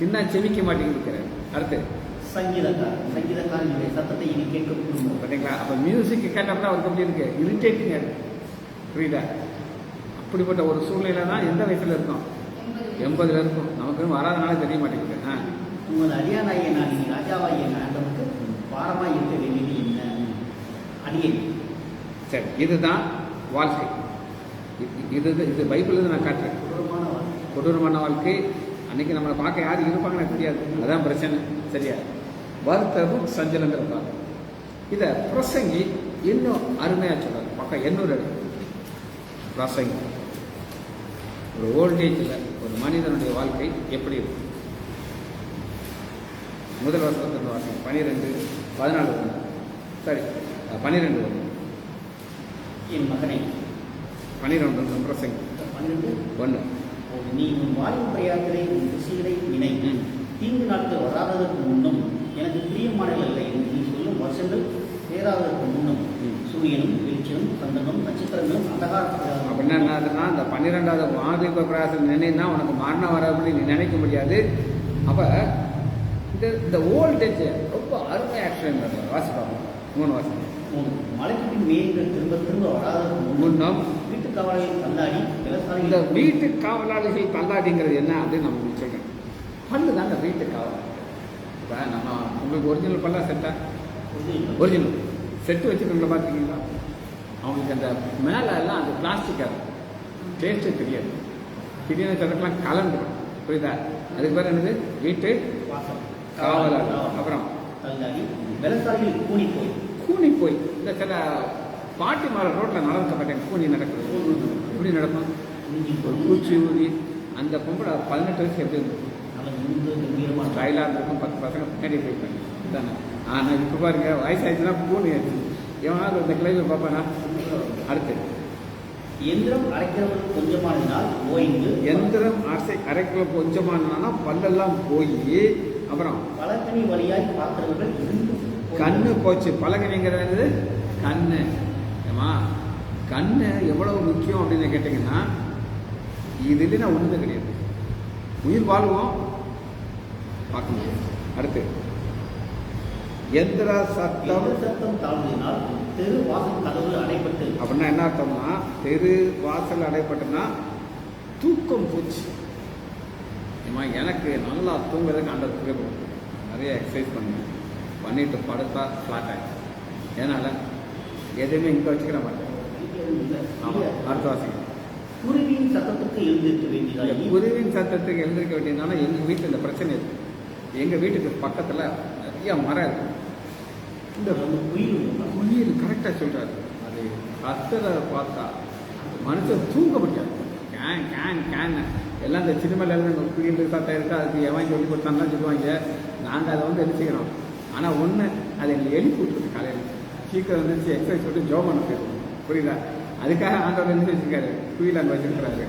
A: தின்னா செமிக்க மாட்டேங்கிறாரு. அடுத்து
B: சங்கீதக்காரனுடைய சத்தத்தை இனி கேட்கக்கூடும்.
A: பார்த்தீங்களா? அப்போ மியூசிக் கேட்டப்பட அவருக்கு எப்படி இருக்கு, இரிட்டேட்டிங் இருக்கு. புரியுதா? அப்படிப்பட்ட ஒரு சூழ்நிலை தான் எந்த வயசுல இருக்கும்? 80 இருக்கும். நமக்கு வராதனால தெரிய மாட்டேங்குது.
B: உங்கள் அடியானாகிய நான் இனி ராஜாவாகிய ஆண்டவனுக்கு பாரமாக இருக்க வேண்டியது என்ன? அடியை.
A: சரி, இதுதான் வாழ்க்கை. இது பைபிள் நான் காட்டுறேன். கொடூரமான வாழ்க்கை. அன்னைக்கு நம்மளை பார்க்க யாரும் இருப்பாங்கன்னு எனக்கு தெரியாது. அதான் பிரச்சனை. சரியா? வருத்தமும் சஞ்சலங்கிறப்பா இதை பிரசங்கி இன்னும் அருமையா சொல்றாரு. பக்கம் 800 பிரசங்கி ஒரு ஓல்டேஜில் ஒரு மனிதனுடைய வாழ்க்கை எப்படி இருக்கும்? முதல் வருஷத்துல வாசிங்க. 12-14 சரி 12
B: என் மகனை
A: 12 பிரசங்கி 1.
B: நீ உன் வாழ்வு பிரயாணங்களை உன் ருசிகளை நினை. தீங்கு நாட்கள் வராததற்கு முன்னும் எனக்கு பிரியமானது இல்லை என்று நீ சொல்லும் வருஷங்கள் சேராததற்கு முன்னும் சூரியனும் வெளிச்சனும் சந்திரனும் நட்சத்திரங்களும்
A: அப்படின்னா என்னதுன்னா, இந்த 12வது வாதிப பிரயாசம் நினைனா உனக்கு மரணம் வராதுன்னு நீ நினைக்க முடியாது. அப்போ இந்த ஓல்டேஜ் ரொம்ப அருமை ஆக்ஷன் வாசிப்பாங்க. 3 வாசிப்பாங்க.
B: மலைக்கு பின் மேகங்கள் திரும்ப திரும்ப வராததற்கு முன்னும் வீட்டு காவலாளிகள் தள்ளாடி
A: இந்த வீட்டு காவலாளிகள் தள்ளாடிங்கிறது என்ன அப்படின்னு நம்ம சொல்றேன். பல்லு தாங்க வீட்டு காவலாளி. இப்போ நம்ம உங்களுக்கு ஒரிஜினல் பல்லா செட்டா? ஒரிஜினல் செட்டு வச்சுருக்கவங்கள பார்த்துக்கிங்களா? அவங்களுக்கு அந்த மேலே எல்லாம் அந்த பிளாஸ்டிக்காக இருக்கும், டேஸ்ட்டு தெரியாது. திடீர்னு சொல்றதுக்கெல்லாம் கலந்துடும். புரியுதா? அதுக்கு பேர் என்னது? வீட்டு காவலாளி. அப்புறம்
B: விவசாயிகள் கூனி போய்
A: இந்த சில பாட்டி மரம் ரோட்டில் நடக்க மாட்டேன், கூனி நடக்குது. எப்படி நடக்கும்? ஒரு பூச்சி ஊதி அந்த பொம்பளை 18 வயசு எப்படி இருக்கும்? ஸ்டைலாக இருந்திருக்கும். 10 பசங்க பின்னாடி போயிருப்பாங்க. இதுதானே? ஆனால் இப்போ பாருங்க, வயசாயிடுச்சுன்னா கூனி ஆயிடுச்சு. எவனாவது இந்த கிளையில் பார்ப்பானா? அடுத்து
B: எந்திரம் அரைக்கிறவங்க கொஞ்சமானால் ஓய்ந்து,
A: எந்திரம் அரைக்கிற கொஞ்சமானா பல்லெல்லாம் போய், அப்புறம்
B: பழக்கனி வழியாய் பார்க்கிறவர்கள்
A: கண்ணு போச்சு. பழகனிங்கிறது கண்ணு. ஏமா கண்ணு எவ்வளவு முக்கியம் அப்படின்னு கேட்டீங்கன்னா, இது இல்லைன்னா ஒன்றுமே கிடையாது. உயிர் வாழ்வோம், பார்க்க முடியாது. அடுத்து எந்திர சத்தம்
B: தாழ்ந்தினால் தெரு வாசல் கதவு அடைப்பட்டு.
A: அப்படின்னா என்ன அர்த்தம்னா, தெரு வாசல் அடைப்பட்டுன்னா தூக்கம் போச்சு. ஏமா எனக்கு நல்லா தூங்குறதுக்கு அந்த தூக்கம் நிறைய எக்ஸசைஸ் பண்ணிட்டு படுத்தா ஃப்ளாட் ஆகிடும். ஏன்னால எதுவுமே இங்கே வச்சுக்கிற மாட்டேன். ஆமாம், அடுத்த வாசிக்கும்.
B: குருவியின் சத்தத்துக்கு எழுந்திருக்க வேண்டியதாக.
A: குருவின் சத்தத்துக்கு எழுந்திருக்க வேண்டியதுனால எங்கள் வீட்டில் இந்த பிரச்சனை இருக்குது. எங்கள் வீட்டுக்கு பக்கத்தில் நிறைய மரம் இருக்குது. இந்த குயில் கரெக்டாக சொல்கிறாரு. அது கத்தரை பார்த்தா மனுஷன் தூங்க முடியாது. கேன் கேன் கேன் எல்லாம் இந்த சினிமாவில் குயில் சத்தம் இருக்கா, அதுக்கு எவன் சொல்லி கொடுத்தான்னா சொல்லுவாங்க. நாங்கள் அதை வந்து எழுச்சிக்கிறோம். ஆனால் ஒன்று, அதை எங்களை எழுப்பி விட்டுருக்கு. காலையில் சீக்கிரம் வந்துச்சு எக்ஸசைஸ் போட்டு ஜோம் பண்ண போயிருக்கோம். புரியுதா? அதுக்காக ஆண்டவர் எழுந்து வச்சிருக்காரு, குயில் அங்கே வச்சிருக்கிறாரு.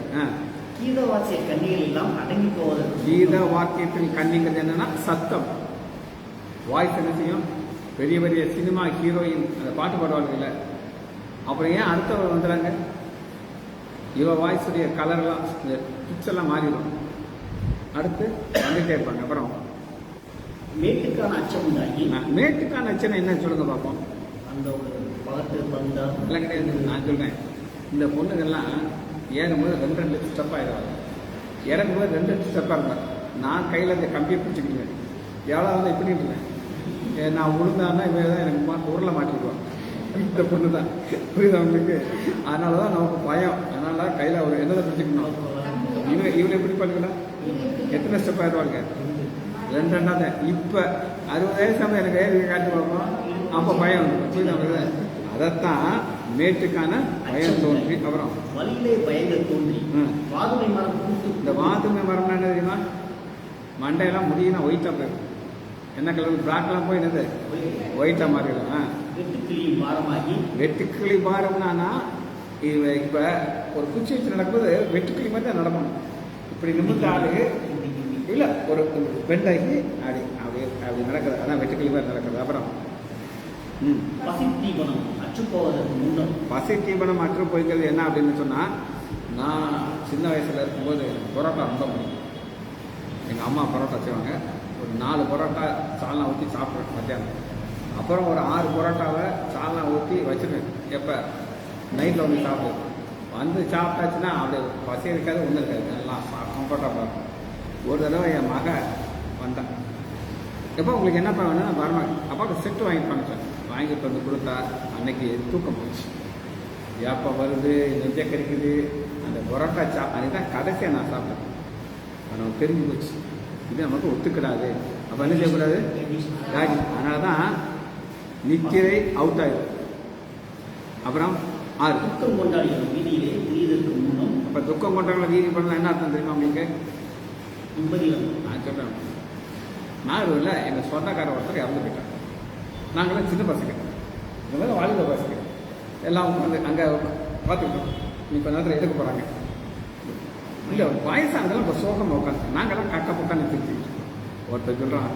B: கீத வாக்கிய கண்ணிகள் எல்லாம் அடங்கி போவது.
A: கீத வாக்கியத்தில் கண்ணிங்கிறது என்னன்னா சத்தம். வாய்ஸ் என்ன செய்யும்? பெரிய பெரிய சினிமா ஹீரோயின் அந்த பாட்டு பாடுவாங்க. அப்புறம் ஏன் அடுத்தவர் வந்துடுறாங்க? இவ வாய்ஸுடைய கலர்லாம் இந்த பிக்சர்லாம் மாறிடும். அடுத்து வந்துட்டே இருப்பாங்க. அப்புறம்
B: மேட்டுக்கான அச்சம் உண்டாகி.
A: மேட்டுக்கான அச்சம் என்ன சொல்லுங்க பார்ப்போம்.
B: அந்த ஒரு பகட்டு பந்தா
A: எல்லாம் கிடையாது. நான் சொல்றேன், இந்த பொண்ணுங்கள்லாம் ஏறும்போது 2 ஸ்டெப் ஆயிடுவாங்க, இறங்கும்போது 2 ஸ்டெப்பாக இருப்பாங்க. நான் கையில் அந்த கம்பியை பிடிச்சிக்கிட்டேன். எவ்வளோ வந்து இப்படி இருந்தேன். நான் உளுந்தான்னா இவன் தான் எனக்கு உருளை மாட்டிக்குவான். இந்த பொண்ணு தான். புரியுது அவங்களுக்கு? அதனால தான் நமக்கு பயம். அதனால கையில் ஒரு என்னதை பிடிச்சிக்கணும். இவனை எப்படி பண்ணிக்கலாம்? எத்தனை ஸ்டெப் ஆயிடுவாங்க? 2 இப்போ 60 வயசு எனக்கு காட்டி பார்ப்போம். அப்போ பயம் வந்து புரியுது அவங்களுக்கு. அதைத்தான் மேட்டுக்கான பயம் தோன்றி. அப்புறம்
B: வழியிலே பயங்கள் தோன்றி வாதுமை மரம்.
A: இந்த வாதுமை மரம்னா என்ன தெரியுமா? மண்டையெல்லாம் முடியும்னா ஒயிட்டாக போயிடும். என்ன கலர்? பிளாக்லாம் போய் என்னது ஒயிட்டாக மாறிடும்.
B: வெட்டுக்கிளி பாரமாகி.
A: வெட்டுக்கிளி பாரம்னா இப்போ ஒரு குச்சி வச்சு நடக்கும்போது வெட்டுக்கிளி மாதிரி தான் நடக்கணும். இப்படி நிமிர்ந்த ஆளு இல்லை ஒரு பெண்டாகி அப்படி அப்படி அப்படி நடக்குது. அதான் வெட்டுக்கிளி மாதிரி நடக்குது. அப்புறம்
B: பசி தீபனம் அற்று போவதற்கு முன்னும்.
A: பசி தீபனம் அற்று போய்க்கிறது என்ன அப்படின்னு சொன்னால், நான் சின்ன வயசில் இருக்கும்போது எனக்கு பரோட்டா ரொம்ப பிடிக்கும். எங்கள் அம்மா பரோட்டா செய்வாங்க. ஒரு 4 பரோட்டா சால்னா ஊற்றி சாப்பிட்றேன் மத்தியானம். அப்புறம் ஒரு 6 பரோட்டாவை சால்னா ஊற்றி வச்சுருவேன். எப்போ நைட்டில் வந்து சாப்பிடுவேன். வந்து சாப்பிட்டாச்சுன்னா அப்படியே பசி இருக்காது, ஒன்றும் இருக்காது, எல்லாம் கம்ஃபர்டபுளாக இருக்கும். ஒரு தடவை என் மக வந்தான். எப்போ உங்களுக்கு என்னப்பா வேணும்னா வரமா அப்பாவுக்கு செட்டு வாங்கிட்டு வந்துட்டேன். வாங்கிட்டு வந்து கொடுத்தா அன்னைக்கு தூக்கம் போச்சு. எப்போ வருது, நெஞ்ச கறிக்குது, அந்த பரோட்டா அன்றைக்கி தான் கடைசியாக நான் சாப்பிட்டேன். நமக்கு தெரிஞ்சு போச்சு, இது நமக்கு ஒத்துக்கிடாது. அப்போ என்ன செய்யக்கூடாது, ராகி. அதனால தான் நித்திரை அவுட் ஆகிடும். அப்புறம் 6
B: துக்கம் கொண்டாடிய வீதியிலே திரிவதற்கு முன்னும்.
A: அப்போ துக்கம் கொண்டாடுற வீதி பண்ணால் என்ன அர்த்தம் தெரியுமா உங்களுக்கு? நான் சொல்கிறேன். நாகூரில் எங்கள் சொந்தக்கார ஒருத்தர் இறந்து போயிட்டாங்க. நாங்களாம் சின்ன பசங்க, இதெல்லாம் வாலிப பசங்க எல்லாம் வந்து அங்கே பார்த்துக்கிட்டோம். இப்போ நேரத்தில் எடுக்க போகிறாங்க. இந்த வயசானதெல்லாம் இப்போ சோகமாக உட்காந்து நாங்கள்லாம் கக்க பக்கம் நிறுத்திட்டு ஒருத்தர் சொல்கிறான்,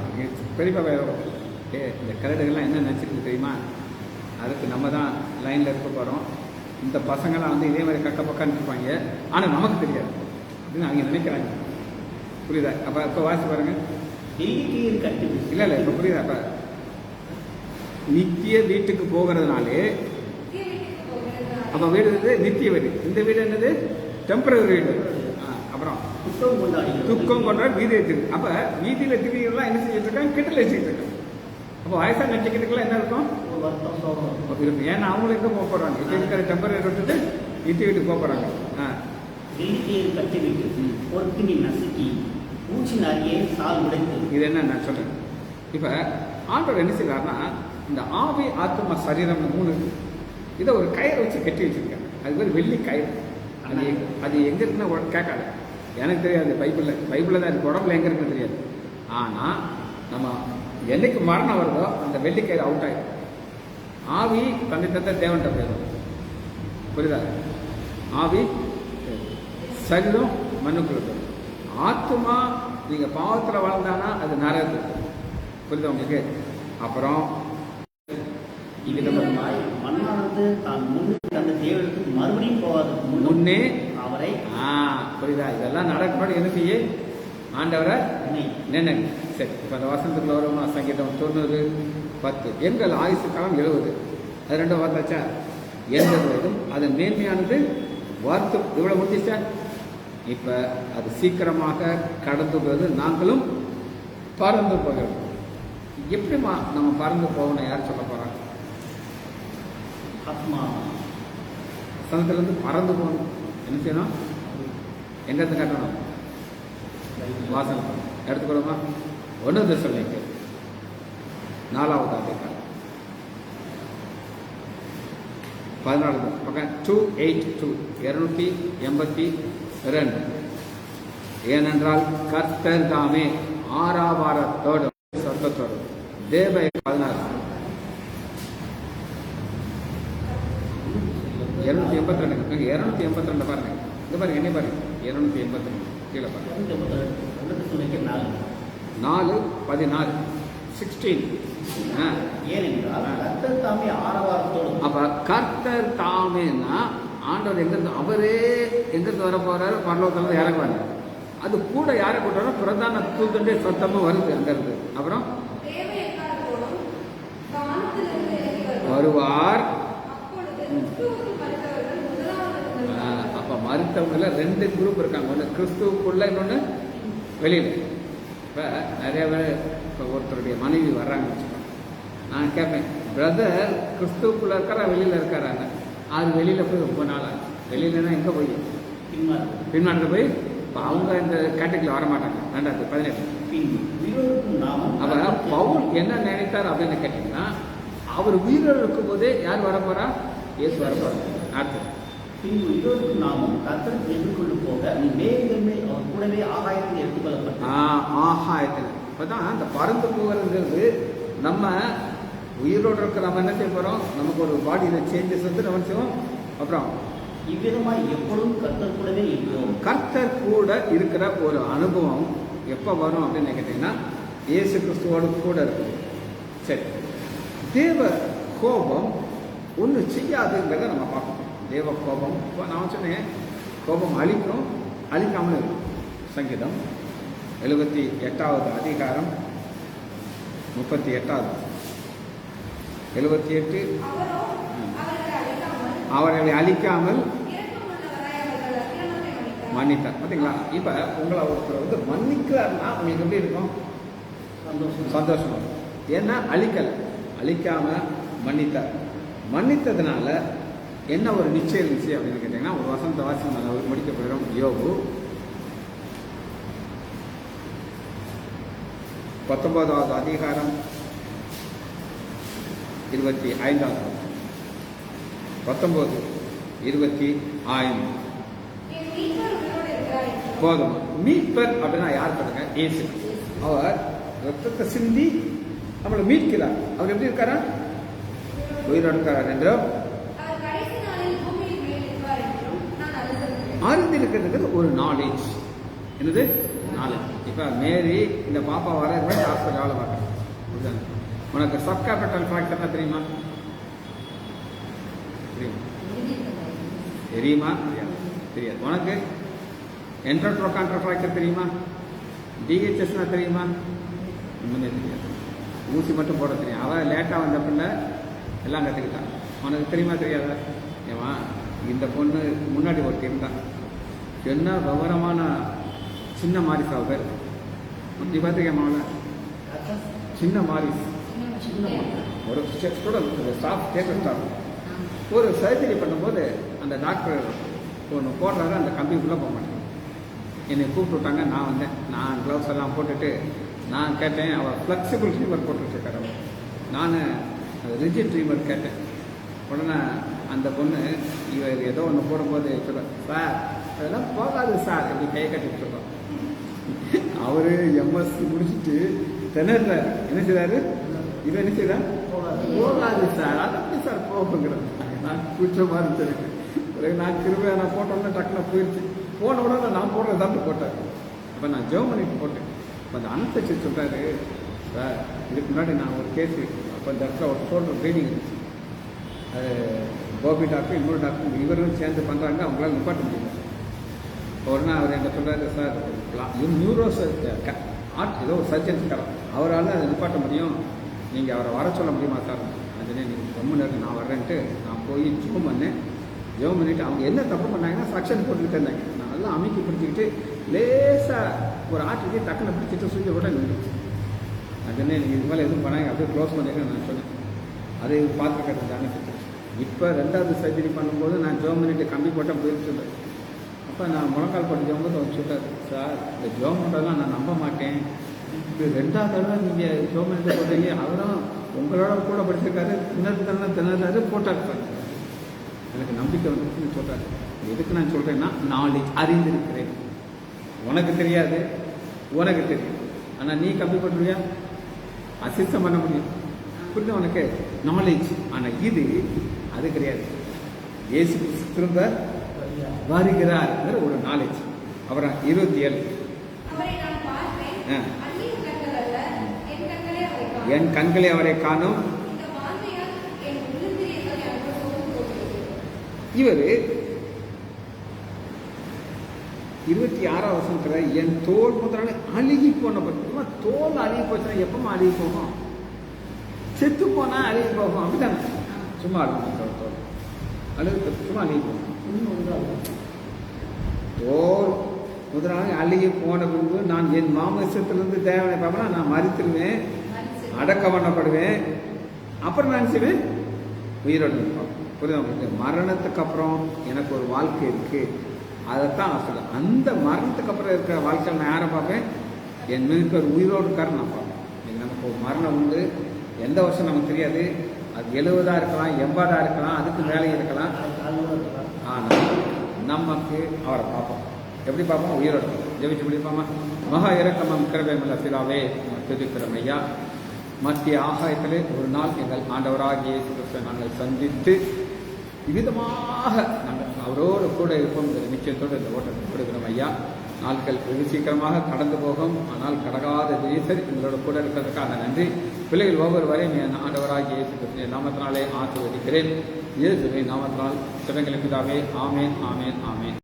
A: பெரியப்பா இந்த கரடுகள்லாம் என்ன நினச்சிருக்கு தெரியுமா, அதுக்கு நம்ம தான் லைனில் இருக்க போகிறோம். இந்த பசங்களாம் வந்து இதே மாதிரி கக்க பக்கம் நிற்பாங்க, ஆனால் நமக்கு தெரியாது அப்படின்னு அவங்க நினைக்கிறாங்க. புரியுதா? அப்போ இப்போ வாசி பாருங்க. இல்லை இல்லை, இப்போ புரியுதா? அப்போ நித்திய வீட்டுக்கு போகிறதுனாலே அப்போ வீடு வந்து நித்திய வீடு. இந்த வீடு என்னது? டெம்பரரி வீடு. அப்புறம் துக்கம் கொண்டாடி வீதி வச்சிருக்கு. அப்போ வீதியில் திடீர்லாம் என்ன செஞ்சுட்டு இருக்காங்க, கிட்டல் வச்சுக்கிட்டு இருக்காங்க. அப்போ வயசாக நடிச்சுக்கிட்டுலாம் என்ன இருக்கும், இருக்கும். ஏன்னா அவங்களும் எங்கே போக போகிறாங்க, இப்போ இருக்கிற டெம்பரரி விட்டுட்டு நித்திய வீட்டுக்கு போக போகிறாங்க. இது என்ன நான் சொல்றேன். இப்ப ஆண்டவர் என்ன செய்யறாருன்னா, இந்த ஆவி ஆத்மா சரீரம் 3 இதை ஒரு கயிறு வச்சு கட்டி வச்சிருக்காங்க. அது பேர் வெள்ளி கயிறு. அது எங்க இருக்குன்னா கேட்காது, எனக்கு தெரியாது. பைபிள்ல தான் இருக்கு, உடம்புல எங்க இருக்குன்னு தெரியாது. ஆனா நம்ம என்னைக்கு மரணம் வருதோ அந்த வெள்ளி கயிறு அவுட் ஆயிடும். ஆவி தந்தை தந்த தேவன்கிட்ட போயிடும். புரியுதா? ஆவி சரீரம் மண்ணுக்குள்ள போயிடும். ஆத்மா நீங்க பாவத்தில் வாழ்ந்தானா அது நரகத்துக்கு. புரியுதா உங்களுக்கு? அப்புறம்
B: மண்ணானது தான் அந்த தேவனுக்கு மறுபடியும் போவதற்கு
A: முன்னே
B: அவரை
A: புரியுதா? இதெல்லாம் நடக்கணும். என்ன செய்ய ஆண்டவரை நினைங்க. சரி, இப்போ அந்த வசனத்துக்குள்ள வருமா? சங்கீதம் 90:10 எங்கள் ஆயுசு காலம் 70. அது 2 வார்த்தாச்சா? 80 வயதும் அதன் மேன்மையானது வார்த்தை. இவ்வளோ முடிச்சா இப்போ அது சீக்கிரமாக கடந்து போகுது, நாங்களும் பறந்து போகிறோம். எப்படிமா நம்ம பறந்து போகணும்? யார் சொல்ல போகிறாங்க?
B: ஆத்மா
A: சனத்துலேருந்து பறந்து போகணும். என்ன செய்யணும்? எங்கேருந்து கட்டணும்? வாசனை எடுத்துக்கிறோமா? 1 தெசலோனிக்கர் 4வது அதிகாரம் 14 பக்கம் 282 282. ஏனென்றால் கர்த்தர் தாமே ஆராவாரத்தோடு சொர்க்கத்தோடு தேவ 16 282 282 பாருங்க. இந்த பாருங்க, என்ன பாருங்க, 282 கீழே பாருங்க. 4:14 16. அப்ப கர்த்தர் தாமேனா ஆண்டவர் எங்கிருந்து, அவரே எங்கிருந்து வர போறாரு, பரலோகத்துல இறங்குவாரு. அது கூட யாரை கூட்டாரோ பிரதான தூதனுடைய சத்தமும் வருது அங்கிருந்து. அப்புறம் வருவார். அப்ப மருத்துவங்கள 2 குரூப் இருக்காங்க. ஒன்று கிறிஸ்துவுக்குள்ள, இன்னொன்று வெளியில. இப்ப நிறைய பேர் இப்போ ஒருத்தருடைய மனைவி வர்றாங்கன்னு வச்சுக்கோங்க. நான் கேட்பேன், பிரதர் கிறிஸ்துவுக்குள்ள இருக்காரா வெளியில இருக்காராங்க? அது வெளியில போய் ரொம்ப நாள் ஆச்சு. வெளியிலன்னா எங்க போய் பின்மாற்ற போய் அவங்க இந்த கேட்டகரியில் வரமாட்டாங்க. 2018. அப்ப பவுல் என்ன நினைத்தார் அப்படின்னு கேட்டீங்கன்னா, அவர் உயிரோடு இருக்கும் போதே யார் வர போறா? இயேசு வர போறாரு. அடுத்து
B: பின்பு இருவருக்கும் நாமும் கர்த்தருக்கு எதிர்கொண்டு போக மேகமே அவர் கூடவே ஆகாயத்தில் எடுத்துக்கொள்ளப்பட்ட
A: ஆகாயத்தில். இப்பதான் அந்த பறந்து போகிறதுங்கிறது, நம்ம உயிரோடு இருக்க நம்ம என்ன செய்ய போறோம்? நமக்கு ஒரு பாடியில் சேஞ்சஸ் வந்து நம்ம செய்வோம். அப்புறம்
B: இவ்விதமாய் எப்பொழுதும் கர்த்தர் கூடவே இருக்கிறோம்.
A: கர்த்தர் கூட இருக்கிற ஒரு அனுபவம் எப்போ வரும் அப்படின்னு கேட்டீங்கன்னா இயேசு கிறிஸ்துவோடு கூட இருக்கும். சரி, தேவ கோபம் ஒன்று செய்யாதுங்கிறத நம்ம பார்க்கணும். தேவ கோபம் இப்போ நான் சொன்னேன், கோபம் அழிக்கும் அழிக்காமல் இருக்கும். சங்கீதம் 78வது அதிகாரம் 38வது 78 அவர்களை அழிக்காமல் மன்னித்தார். பார்த்தீங்களா? இப்போ உங்களை ஒருத்தர் வந்து மன்னிக்கிறாருன்னா உங்களுக்கு எப்படி இருக்கும்? சந்தோஷமா இருக்கும். ஏன்னா அழிக்காம மன்னித்தார். மன்னித்ததுனால என்ன ஒரு நிச்சயம் இருந்துச்சு அப்படின்னு கேட்டீங்கன்னா, ஒரு வசந்த வாசி நம்ம முடிக்க போயிடும். யோபு 19வது அதிகாரம் 25வது 19:25 போதும். மீட்பர் அப்படின்னா யார் பாருங்க? இயேசு. அவர் ரத்தத்தை சிந்தி நம்மளை மீட்கிறார். அவர் எப்படி இருக்காரா? உயிரோடு இருக்கார் என்றும் அறிந்திருக்கிறது ஒரு நாலேஜ். என்னது நாலேஜ்? இப்ப மேரி இந்த பாப்பா வர ஹாஸ்பிட்டல் வேலை பார்க்கறேன். உனக்கு சப் கேபிட்டல் ஃபிராக்சர்னா தெரியுமா? தெரியுமா? தெரியாது. உனக்கு என்ட்ரோட்ரோகான்ட்ரோ ஃபிராக்சர் தெரியுமா? டிஹெச்எஸ்னா தெரியுமா? ஒன்றுமே தெரியாது. ஊசி மட்டும் போட தெரியும். அவன் லேட்டாக வந்த பிள்ளை எல்லாம் கற்றுக்கிட்டான். உனக்கு தெரியுமா தெரியாதா? ஏமா இந்த பொண்ணு முன்னாடி ஒருத்தி இருந்தான். என்ன விவரமான சின்ன மாரிஸ் அவ பேர். அப்படி பார்த்துக்கேன். சின்ன மாரிஸ் ஒரு ஸ்டூடெண்ட், ஒரு ஸ்டாஃப், தேட்டர் ஸ்டாஃப். ஒரு சர்ஜரி பண்ணும்போது அந்த டாக்டர் ஒன்று போடுறாரு, அந்த கம்பிக்குள்ளே போக மாட்டேன். என்னை கூப்பிட்டு விட்டாங்க. நான் வந்தேன். நான் க்ளவுஸ் எல்லாம் போட்டுட்டு நான் கேட்டேன். அவள் ஃப்ளெக்சிபிள் ட்ரீமர் போட்டுட்ருக்காரு. நான் ரிஜிட் ட்ரீமர் கேட்டேன். உடனே அந்த பொண்ணு இவர் ஏதோ ஒன்று போடும்போது சொல்ல, சார் அதெல்லாம் போகாது சார் எப்படி கையை கட்டிட்டு இருக்கோம். அவரு எம்எஸ்சி முடிச்சுட்டு திணறாரு. என்ன செய்றாரு? இவன் என்ன செய்யறான்? போகாது சார். அது எப்படி சார் போகுங்கிறது? நான் கூச்சமாக இருந்துருக்கு. பிறகு நான் திரும்ப நான் போட்டோம்னா டக்குன்னு போயிடுச்சு. போன உடனே நான் போடுறது தான் போட்டேன். அப்போ நான் ஜெர்மன் பண்ணிட்டு போட்டேன். அப்போ அந்த அனுசரிச்சு சொல்கிறாரு, சார் இதுக்கு முன்னாடி நான் ஒரு கேஸு, அப்போ இந்த இடத்துல ஒரு ஷோல்டர் ப்ளீடிங் இருந்துச்சு. அது கோபி டாக்டர் இன்னொரு டாக்டர் இவரும் சேர்ந்து பண்ணுறாங்க. அவங்களால நிப்பாட்ட முடியல. உடனே அவர் என்ன சொல்கிறாரு, சார் நியூரோ ஆர்ட் ஏதோ ஒரு சர்ஜன் இருக்கார், அவரால் அதை நிப்பாட்ட முடியும், நீங்கள் அவரை வர சொல்ல முடியுமா சார்? அதுனே நீங்கள் ரொம்ப நேரம் நான் வர்றேன்ட்டு நான் போய் ஜூம் பண்ணேன். ஜெபம் பண்ணிவிட்டு அவங்க என்ன தப்பு பண்ணாங்கன்னா சக்ஷன் போட்டுக்கிட்டு இருந்தாங்க. நான் எல்லாம் அமைக்கி பிடிச்சிக்கிட்டு லேசாக ஒரு ஆட்டுக்கு டக்குன்னு பிடிச்சிட்டு சூரிய கூட நின்றுச்சு. அதுன்னே நீங்கள் இது மேலே எதுவும் பண்ணாங்க, அப்படியே க்ளோஸ் பண்ணிடுங்க நான் சொன்னேன். அதை பார்த்துக்கிறது தானே. இப்போ 2வது சர்ஜரி பண்ணும்போது நான் ஜெபம் பண்ணிட்டு கம்பி போட்டால் போயிட்டு சொல்லுவேன். அப்போ நான் முழங்கால் போட்டு ஜெபம்போது அவர் சொல்கிறார், சார் இந்த ஜெபம் பண்ணுறதெல்லாம் நான் நம்ப மாட்டேன். இப்போ 2வது தடவை நீங்கள் ஜெபம் பண்ணிட்டு போட்டீங்க, அவரும் உங்களோட கூட படிச்சிருக்காரு, திணறாரு போட்டார் சார். எனக்கு நம்பிக்கை வந்துச்சுன்னு சொல்கிறாரு. எதுக்கு நான் சொல்கிறேன்னா, நாலேஜ் அறிந்திருக்கிறேன். உனக்கு தெரியாது, உனக்கு தெரியும். ஆனால் நீ கம்பி போட்டுருவியா? அசிஸ்டம் பண்ண முடியும். புரியுது உனக்கு? நாலேஜ். ஆனால் இது அது கிடையாது. இயேசு திரும்ப வருகிறார் ஒரு நாலேஜ். அப்புறம் 27 என் கண்களை அவரை காணும். இவர் 26வது வசனத்துல என் தோல் முதலான அழுகி போன பற்றி. தோல் அழுகி போச்சுன்னா எப்பமா அழுகி போகும்? செத்து போனா அழுகி போகும். அப்படித்தானே? சும்மா அழுகும் தோல் அழுகு, சும்மா அழுகி போகும். தோல் முதலாக அழுகி போன பின்பு நான் என் மாமிசத்திலிருந்து தேவனை பார்ப்பேன், நான் மறித்துருவேன், அடக்க பண்ணப்படுவேன். அப்புறம் நான் செய்வேன், உயிரோடு இருப்பேன். புரியுது உங்களுக்கு? மரணத்துக்கு அப்புறம் எனக்கு ஒரு வாழ்க்கை இருக்கு. அதைத்தான் நான் சொல்ல. அந்த மரணத்துக்கு அப்புறம் இருக்கிற வாழ்க்கையில் நான் யாரை பார்ப்பேன்? என் மீது ஒரு உயிரோடு இருக்காரு நான் பார்ப்பேன். இன்னைக்கு நமக்கு ஒரு மரணம் உண்டு. எந்த வருஷம் நமக்கு தெரியாது. அது 70 இருக்கலாம், 80 இருக்கலாம், அதுக்கு மேலே இருக்கலாம். ஆனால் நமக்கு அவரை பார்ப்போம். எப்படி பார்ப்போம்? உயிரோடு ஜெபிச்சு முடிப்பாமா? மகா இறக்கமும் கிருபையுமுள்ள பிதாவே, துதிக்கிறோம் ஐயா. மத்திய ஆகாயத்திலே ஒரு நாள் எங்கள் ஆண்டவராகிய இயேசு கிறிஸ்துவை நாங்கள் சந்தித்து இவ்விதமாக நாங்கள் அவரோடு கூட இருப்போம் என்ற நிச்சயத்தோடு இந்த ஓட்டத்தை கொடுக்கிறோம் ஐயா. நாட்கள் வெகு சீக்கிரமாக கடந்து போகும். ஆனால் கடகாத ஈசர் எங்களோட கூட இருக்கிறதுக்காக நன்றி. பிள்ளைகள் ஒவ்வொருவரையும் என் ஆண்டவராகிய இயேசு கிறிஸ்துவின் நாமத்தினாலே ஆசீர்வதிக்கிறேன். இயேசுவின் நாமத்தினால் சிவங்களுக்கு பிதாவே. ஆமேன், ஆமேன், ஆமேன்.